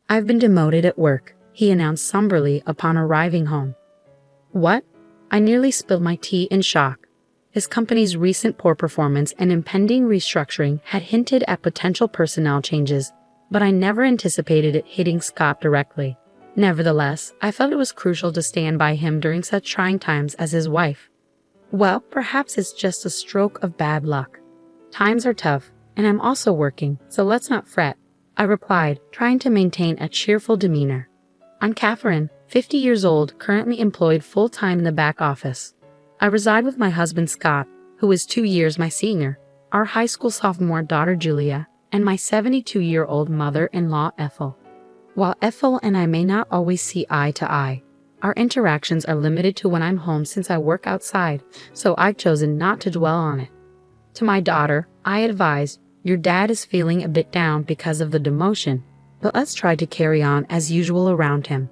"I've been demoted at work," he announced somberly upon arriving home. "What?" I nearly spilled my tea in shock. His company's recent poor performance and impending restructuring had hinted at potential personnel changes, but I never anticipated it hitting Scott directly. Nevertheless, I felt it was crucial to stand by him during such trying times as his wife. "Well, perhaps it's just a stroke of bad luck. Times are tough, and I'm also working, so let's not fret," I replied, trying to maintain a cheerful demeanor. "I'm Catherine, 50 years old, currently employed full-time in the back office. I reside with my husband Scott, who is 2 years my senior, our high school sophomore daughter Julia, and my 72-year-old mother-in-law Ethel. While Ethel and I may not always see eye to eye, our interactions are limited to when I'm home since I work outside, so I've chosen not to dwell on it. To my daughter, I advised, your dad is feeling a bit down because of the demotion, but let's try to carry on as usual around him."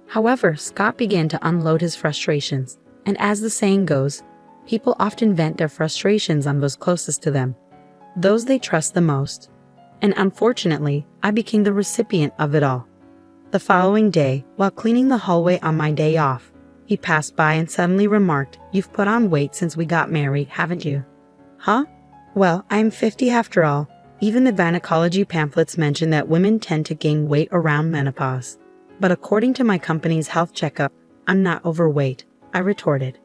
However, Scott began to unload his frustrations, and as the saying goes, people often vent their frustrations on those closest to them, those they trust the most. And unfortunately, I became the recipient of it all. The following day, while cleaning the hallway on my day off, he passed by and suddenly remarked, "You've put on weight since we got married, haven't you?" "Huh? Well, I'm 50 after all. Even the gynecology pamphlets mention that women tend to gain weight around menopause. But according to my company's health checkup, I'm not overweight," I retorted.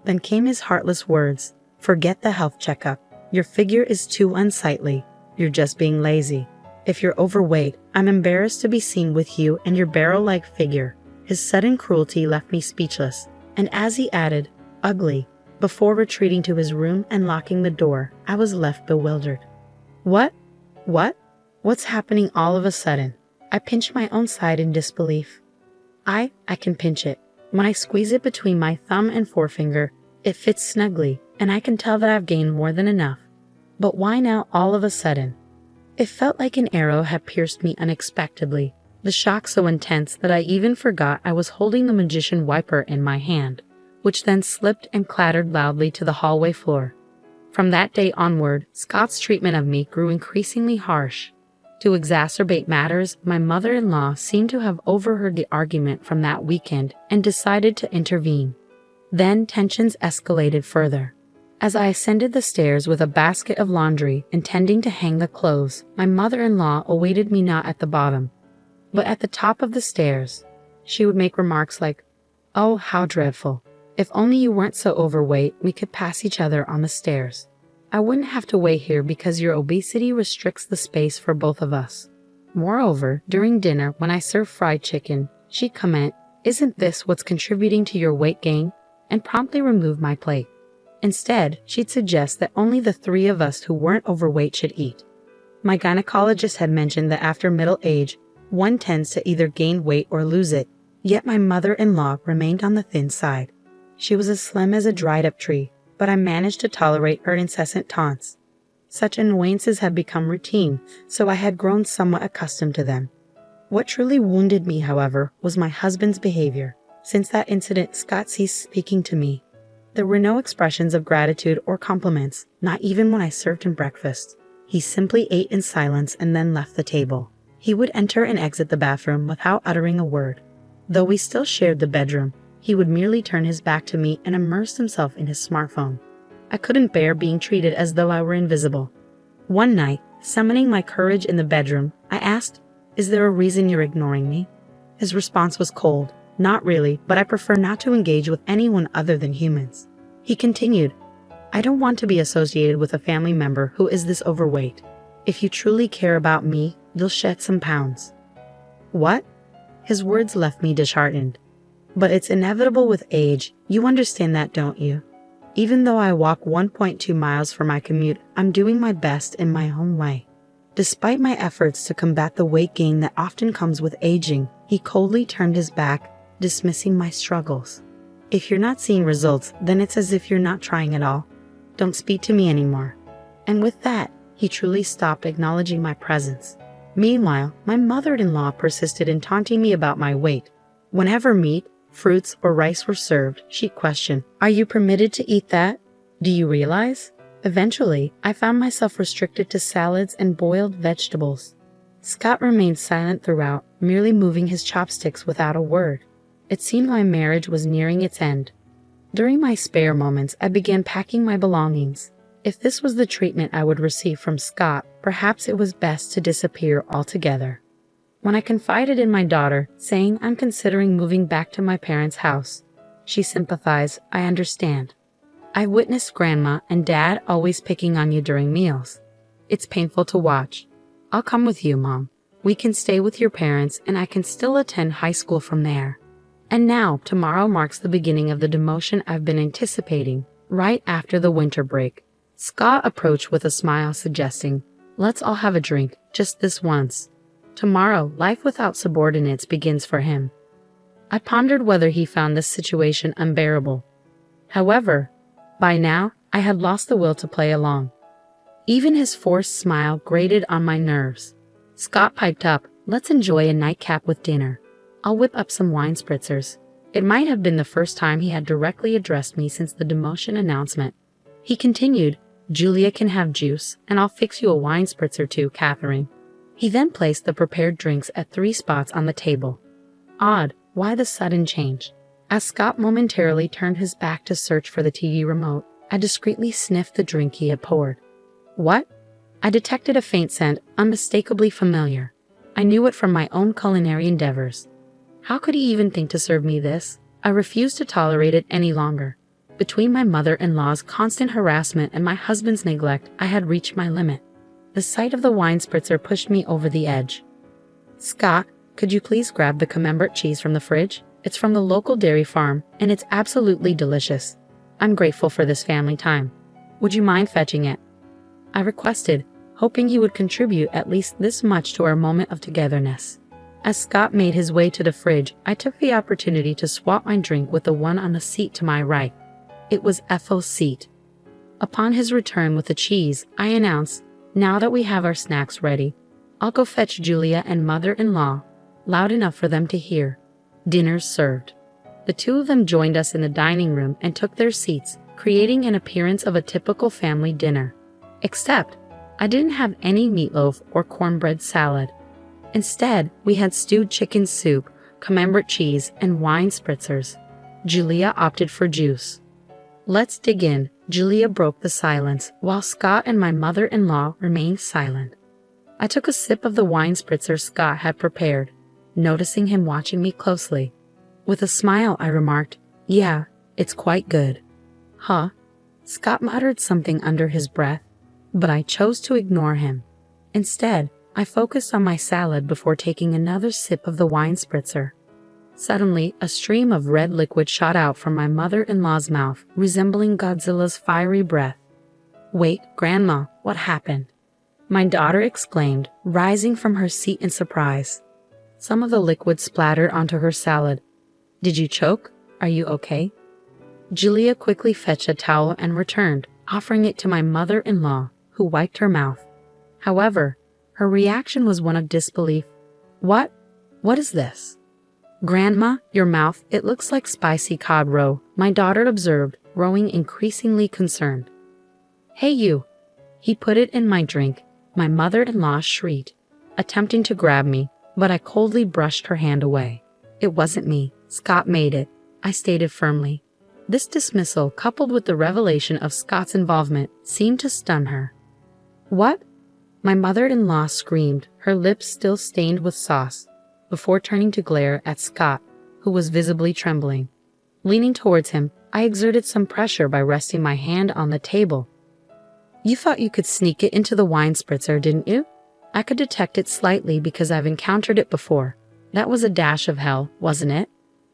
Then came his heartless words, "Forget the health checkup. Your figure is too unsightly. You're just being lazy. If you're overweight, I'm embarrassed to be seen with you and your barrel-like figure." His sudden cruelty left me speechless, and as he added, "ugly," before retreating to his room and locking the door, I was left bewildered. What? What's happening all of a sudden? I pinched my own side in disbelief. I can pinch it. When I squeeze it between my thumb and forefinger, it fits snugly, and I can tell that I've gained more than enough. But why now all of a sudden? It felt like an arrow had pierced me unexpectedly, the shock so intense that I even forgot I was holding the magician wiper in my hand, which then slipped and clattered loudly to the hallway floor. From that day onward, Scott's treatment of me grew increasingly harsh. To exacerbate matters, my mother-in-law seemed to have overheard the argument from that weekend and decided to intervene. Then tensions escalated further. As I ascended the stairs with a basket of laundry intending to hang the clothes, my mother-in-law awaited me not at the bottom, but at the top of the stairs. She would make remarks like, "Oh, how dreadful. If only you weren't so overweight, we could pass each other on the stairs. I wouldn't have to wait here because your obesity restricts the space for both of us." Moreover, during dinner when I served fried chicken, she'd comment, "Isn't this what's contributing to your weight gain?" and promptly remove my plate. Instead, she'd suggest that only the three of us who weren't overweight should eat. My gynecologist had mentioned that after middle age, one tends to either gain weight or lose it, yet my mother-in-law remained on the thin side. She was as slim as a dried-up tree, but I managed to tolerate her incessant taunts. Such annoyances had become routine, so I had grown somewhat accustomed to them. What truly wounded me, however, was my husband's behavior. Since that incident, Scott ceased speaking to me. There were no expressions of gratitude or compliments, not even when I served him breakfast. He simply ate in silence and then left the table. He would enter and exit the bathroom without uttering a word. Though we still shared the bedroom, he would merely turn his back to me and immerse himself in his smartphone. I couldn't bear being treated as though I were invisible. One night, summoning my courage in the bedroom, I asked, "Is there a reason you're ignoring me?" His response was cold. "Not really, but I prefer not to engage with anyone other than humans." He continued, "I don't want to be associated with a family member who is this overweight. If you truly care about me, you'll shed some pounds." What? His words left me disheartened. But it's inevitable with age. You understand that, don't you? Even though I walk 1.2 miles for my commute, I'm doing my best in my own way. Despite my efforts to combat the weight gain that often comes with aging, he coldly turned his back, dismissing my struggles. "If you're not seeing results, then it's as if you're not trying at all. Don't speak to me anymore." And with that, he truly stopped acknowledging my presence. Meanwhile, my mother-in-law persisted in taunting me about my weight. Whenever meat, fruits, or rice were served, she'd question, "Are you permitted to eat that? Do you realize?" Eventually, I found myself restricted to salads and boiled vegetables. Scott remained silent throughout, merely moving his chopsticks without a word. It seemed my marriage was nearing its end. During my spare moments, I began packing my belongings. If this was the treatment I would receive from Scott, perhaps it was best to disappear altogether. When I confided in my daughter, saying I'm considering moving back to my parents' house, she sympathized. I understand. I witnessed Grandma and Dad always picking on you during meals. It's painful to watch. I'll come with you, Mom. We can stay with your parents and I can still attend high school from there. And now, tomorrow marks the beginning of the demotion I've been anticipating, right after the winter break. Scott approached with a smile, suggesting, let's all have a drink, just this once. Tomorrow, life without subordinates begins for him. I pondered whether he found this situation unbearable. However, by now, I had lost the will to play along. Even his forced smile grated on my nerves. Scott piped up, let's enjoy a nightcap with dinner. I'll whip up some wine spritzers. It might have been the first time he had directly addressed me since the demotion announcement. He continued, Julia can have juice, and I'll fix you a wine spritzer too, Catherine. He then placed the prepared drinks at 3 spots on the table. Odd, why the sudden change? As Scott momentarily turned his back to search for the TV remote, I discreetly sniffed the drink he had poured. What? I detected a faint scent, unmistakably familiar. I knew it from my own culinary endeavors. How could he even think to serve me this? I refused to tolerate it any longer. Between my mother-in-law's constant harassment and my husband's neglect, I had reached my limit. The sight of the wine spritzer pushed me over the edge. Scott, could you please grab the Camembert cheese from the fridge? It's from the local dairy farm, and it's absolutely delicious. I'm grateful for this family time. Would you mind fetching it? I requested, hoping he would contribute at least this much to our moment of togetherness. As Scott made his way to the fridge, I took the opportunity to swap my drink with the one on the seat to my right. It was Ethel's seat. Upon his return with the cheese, I announced, now that we have our snacks ready, I'll go fetch Julia and mother-in-law, loud enough for them to hear. Dinner's served. The two of them joined us in the dining room and took their seats, creating an appearance of a typical family dinner. Except, I didn't have any meatloaf or cornbread salad. Instead, we had stewed chicken soup, Camembert cheese, and wine spritzers. Julia opted for juice. Let's dig in. Julia broke the silence, while Scott and my mother-in-law remained silent. I took a sip of the wine spritzer Scott had prepared, noticing him watching me closely. With a smile, I remarked, yeah, it's quite good. Huh? Scott muttered something under his breath, but I chose to ignore him. Instead, I focused on my salad before taking another sip of the wine spritzer. Suddenly, a stream of red liquid shot out from my mother-in-law's mouth, resembling Godzilla's fiery breath. Wait, Grandma, what happened? My daughter exclaimed, rising from her seat in surprise. Some of the liquid splattered onto her salad. Did you choke? Are you okay? Julia quickly fetched a towel and returned, offering it to my mother-in-law, who wiped her mouth. However, her reaction was one of disbelief. What? What is this? Grandma, your mouth, it looks like spicy cod roe, my daughter observed, growing increasingly concerned. Hey you! He put it in my drink. My mother-in-law shrieked, attempting to grab me, but I coldly brushed her hand away. It wasn't me. Scott made it, I stated firmly. This dismissal, coupled with the revelation of Scott's involvement, seemed to stun her. What? My mother-in-law screamed, her lips still stained with sauce, before turning to glare at Scott, who was visibly trembling. Leaning towards him, I exerted some pressure by resting my hand on the table. You thought you could sneak it into the wine spritzer, didn't you? I could detect it slightly because I've encountered it before. That was a dash of hell, wasn't it?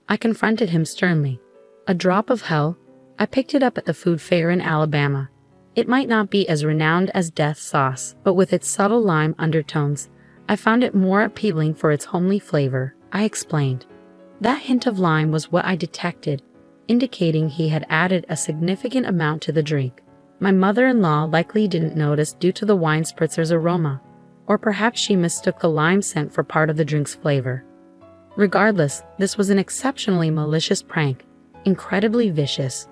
I confronted him sternly. A drop of hell? I picked it up at the food fair in Alabama. It might not be as renowned as death sauce, but with its subtle lime undertones, I found it more appealing for its homely flavor, I explained. That hint of lime was what I detected, indicating he had added a significant amount to the drink. My mother-in-law likely didn't notice due to the wine spritzer's aroma, or perhaps she mistook the lime scent for part of the drink's flavor. Regardless, this was an exceptionally malicious prank, incredibly vicious.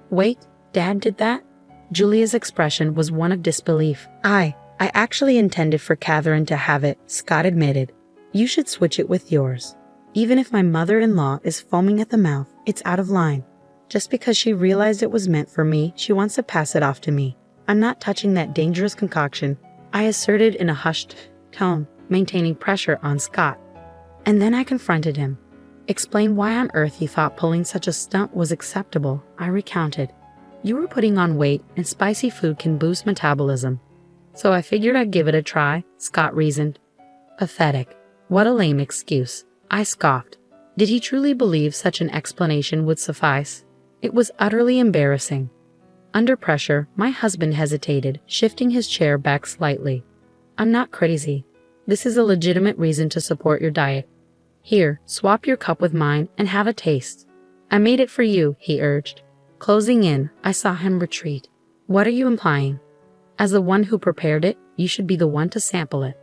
Wait, Dad did that? Julia's expression was one of disbelief. I actually intended for Catherine to have it, Scott admitted. You should switch it with yours. Even if my mother-in-law is foaming at the mouth, it's out of line. Just because she realized it was meant for me, she wants to pass it off to me. I'm not touching that dangerous concoction, I asserted in a hushed tone, maintaining pressure on Scott. And then I confronted him. Explain why on earth you thought pulling such a stunt was acceptable, I recounted. You were putting on weight, and spicy food can boost metabolism. So I figured I'd give it a try, Scott reasoned. Pathetic. What a lame excuse, I scoffed. Did he truly believe such an explanation would suffice? It was utterly embarrassing. Under pressure, my husband hesitated, shifting his chair back slightly. I'm not crazy. This is a legitimate reason to support your diet. Here, swap your cup with mine and have a taste. I made it for you, he urged. Closing in, I saw him retreat. What are you implying? As the one who prepared it, you should be the one to sample it.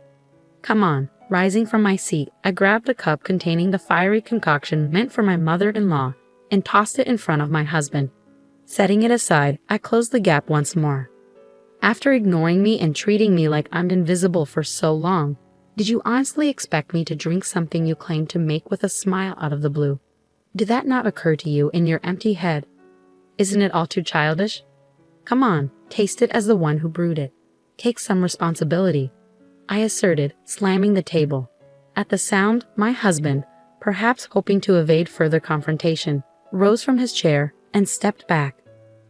Come on. Rising from my seat, I grabbed a cup containing the fiery concoction meant for my mother-in-law and tossed it in front of my husband. Setting it aside, I closed the gap once more. After ignoring me and treating me like I'm invisible for so long, did you honestly expect me to drink something you claimed to make with a smile out of the blue? Did that not occur to you in your empty head? Isn't it all too childish? Come on, taste it as the one who brewed it. Take some responsibility, I asserted, slamming the table. At the sound, my husband, perhaps hoping to evade further confrontation, rose from his chair and stepped back.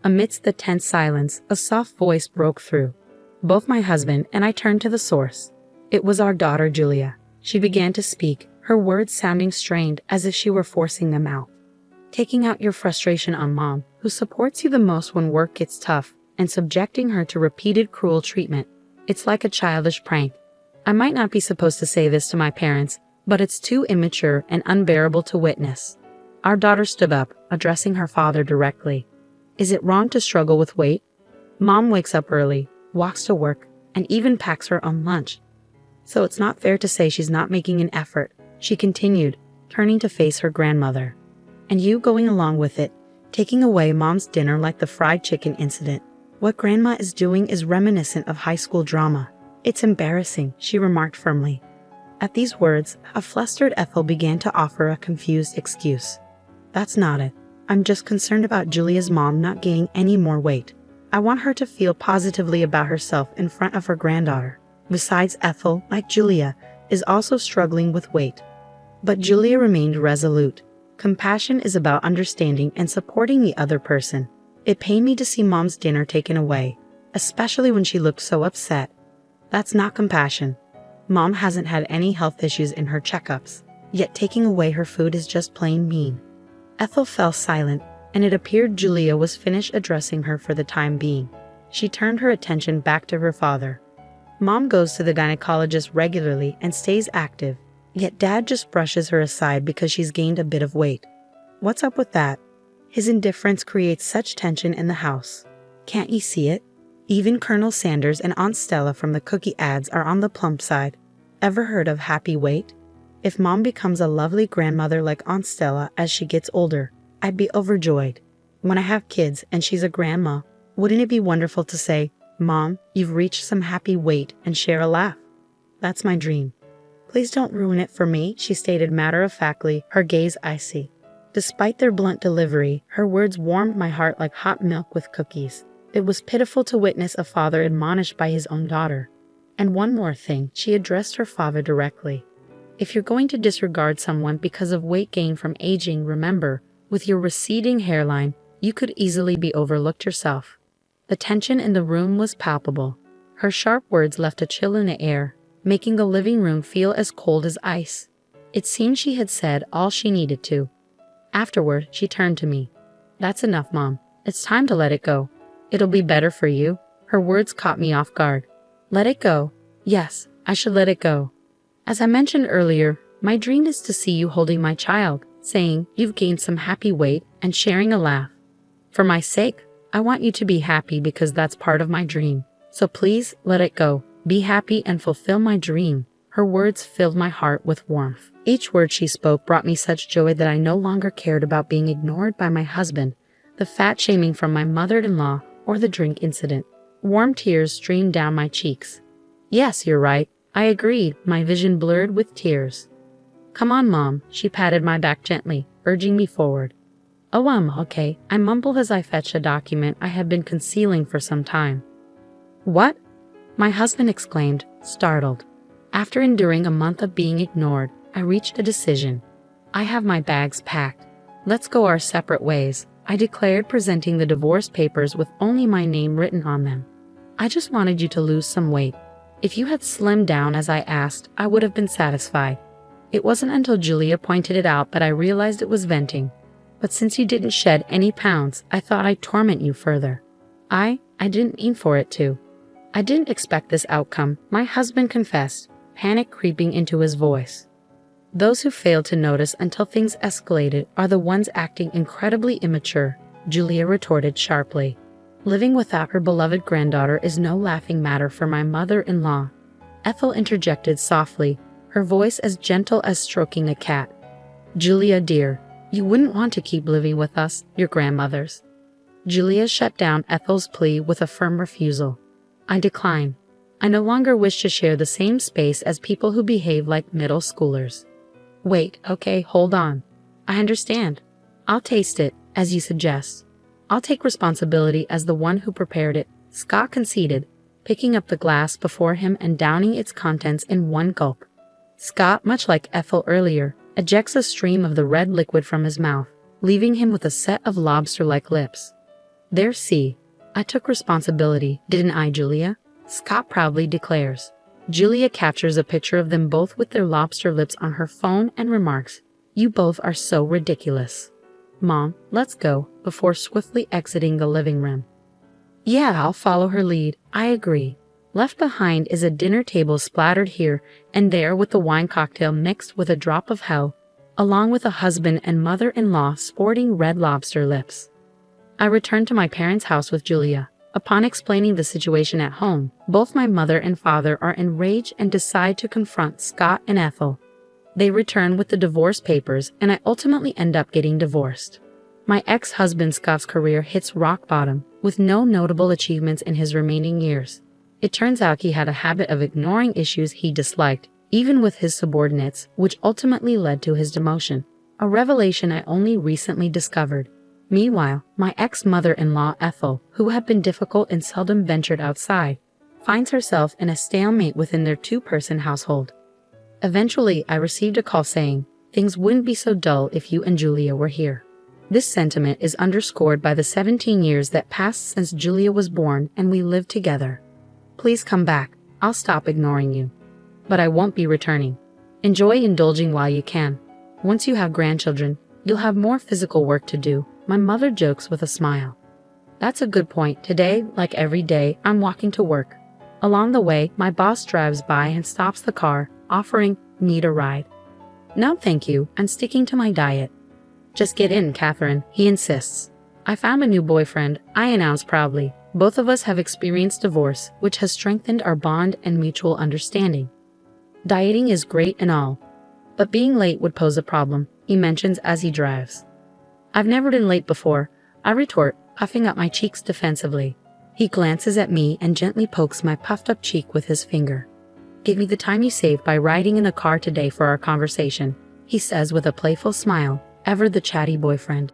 Amidst the tense silence, a soft voice broke through. Both my husband and I turned to the source. It was our daughter, Julia. She began to speak, her words sounding strained as if she were forcing them out. Taking out your frustration on Mom, who supports you the most when work gets tough, and subjecting her to repeated cruel treatment. It's like a childish prank. I might not be supposed to say this to my parents, but it's too immature and unbearable to witness. Our daughter stood up, addressing her father directly. Is it wrong to struggle with weight? Mom wakes up early, walks to work, and even packs her own lunch. So it's not fair to say she's not making an effort, she continued, turning to face her grandmother. And you going along with it, taking away Mom's dinner like the fried chicken incident. What Grandma is doing is reminiscent of high school drama. It's embarrassing, she remarked firmly. At these words, a flustered Ethel began to offer a confused excuse. That's not it. I'm just concerned about Julia's mom not gaining any more weight. I want her to feel positively about herself in front of her granddaughter. Besides, Ethel, like Julia, is also struggling with weight. But Julia remained resolute. Compassion is about understanding and supporting the other person. It pained me to see Mom's dinner taken away, especially when she looked so upset. That's not compassion. Mom hasn't had any health issues in her checkups, yet taking away her food is just plain mean. Ethel fell silent, and it appeared Julia was finished addressing her for the time being. She turned her attention back to her father. Mom goes to the gynecologist regularly and stays active, yet Dad just brushes her aside because she's gained a bit of weight. What's up with that? His indifference creates such tension in the house. Can't you see it? Even Colonel Sanders and Aunt Stella from the cookie ads are on the plump side. Ever heard of happy weight? If Mom becomes a lovely grandmother like Aunt Stella as she gets older, I'd be overjoyed. When I have kids and she's a grandma, wouldn't it be wonderful to say, Mom, you've reached some happy weight, and share a laugh? That's my dream. Please don't ruin it for me, she stated matter-of-factly, her gaze icy. Despite their blunt delivery, her words warmed my heart like hot milk with cookies. It was pitiful to witness a father admonished by his own daughter. And one more thing, she addressed her father directly. If you're going to disregard someone because of weight gain from aging, remember, with your receding hairline, you could easily be overlooked yourself. The tension in the room was palpable. Her sharp words left a chill in the air, making the living room feel as cold as ice. It seemed she had said all she needed to. Afterward, she turned to me. That's enough, Mom. It's time to let it go. It'll be better for you. Her words caught me off guard. Let it go? Yes, I should let it go. As I mentioned earlier, my dream is to see you holding my child, saying you've gained some happy weight and sharing a laugh. For my sake, I want you to be happy because that's part of my dream. So please let it go. Be happy and fulfill my dream. Her words filled my heart with warmth. Each word she spoke brought me such joy that I no longer cared about being ignored by my husband, the fat shaming from my mother-in-law, or the drink incident. Warm tears streamed down my cheeks. Yes, you're right, I agreed, my vision blurred with tears. Come on, Mom, she patted my back gently, urging me forward. Oh, okay, I mumbled as I fetched a document I had been concealing for some time. What? My husband exclaimed, startled. After enduring a month of being ignored, I reached a decision. I have my bags packed. Let's go our separate ways, I declared, presenting the divorce papers with only my name written on them. I just wanted you to lose some weight. If you had slimmed down as I asked, I would have been satisfied. It wasn't until Julia pointed it out that I realized it was venting. But since you didn't shed any pounds, I thought I'd torment you further. I didn't mean for it to. I didn't expect this outcome, my husband confessed, panic creeping into his voice. Those who failed to notice until things escalated are the ones acting incredibly immature, Julia retorted sharply. Living without her beloved granddaughter is no laughing matter for my mother-in-law. Ethel interjected softly, her voice as gentle as stroking a cat. Julia dear, you wouldn't want to keep living with us, your grandmothers. Julia shut down Ethel's plea with a firm refusal. I decline. I no longer wish to share the same space as people who behave like middle schoolers. Wait, okay, hold on. I understand. I'll taste it, as you suggest. I'll take responsibility as the one who prepared it, Scott conceded, picking up the glass before him and downing its contents in one gulp. Scott, much like Ethel earlier, ejects a stream of the red liquid from his mouth, leaving him with a set of lobster-like lips. There, see. I took responsibility, didn't I, Julia? Scott proudly declares. Julia captures a picture of them both with their lobster lips on her phone and remarks, "You both are so ridiculous. Mom, let's go," before swiftly exiting the living room. Yeah, I'll follow her lead, I agree. Left behind is a dinner table splattered here and there with the wine cocktail mixed with a drop of hell, along with a husband and mother-in-law sporting red lobster lips. I returned to my parents' house with Julia. Upon explaining the situation at home, both my mother and father are enraged and decide to confront Scott and Ethel. They return with the divorce papers, and I ultimately end up getting divorced. My ex-husband Scott's career hits rock bottom, with no notable achievements in his remaining years. It turns out he had a habit of ignoring issues he disliked, even with his subordinates, which ultimately led to his demotion, a revelation I only recently discovered. Meanwhile, my ex-mother-in-law Ethel, who had been difficult and seldom ventured outside, finds herself in a stalemate within their two-person household. Eventually, I received a call saying, "Things wouldn't be so dull if you and Julia were here." This sentiment is underscored by the 17 years that passed since Julia was born and we lived together. Please come back, I'll stop ignoring you. But I won't be returning. Enjoy indulging while you can. Once you have grandchildren, you'll have more physical work to do, my mother jokes with a smile. That's a good point. Today, like every day, I'm walking to work. Along the way, my boss drives by and stops the car, offering, "Need a ride?" "No, thank you, I'm sticking to my diet." "Just get in, Catherine," he insists. "I found a new boyfriend," I announce proudly. Both of us have experienced divorce, which has strengthened our bond and mutual understanding. Dieting is great and all, but being late would pose a problem, he mentions as he drives. "I've never been late before," I retort, puffing up my cheeks defensively. He glances at me and gently pokes my puffed-up cheek with his finger. "Give me the time you saved by riding in the car today for our conversation," he says with a playful smile, ever the chatty boyfriend.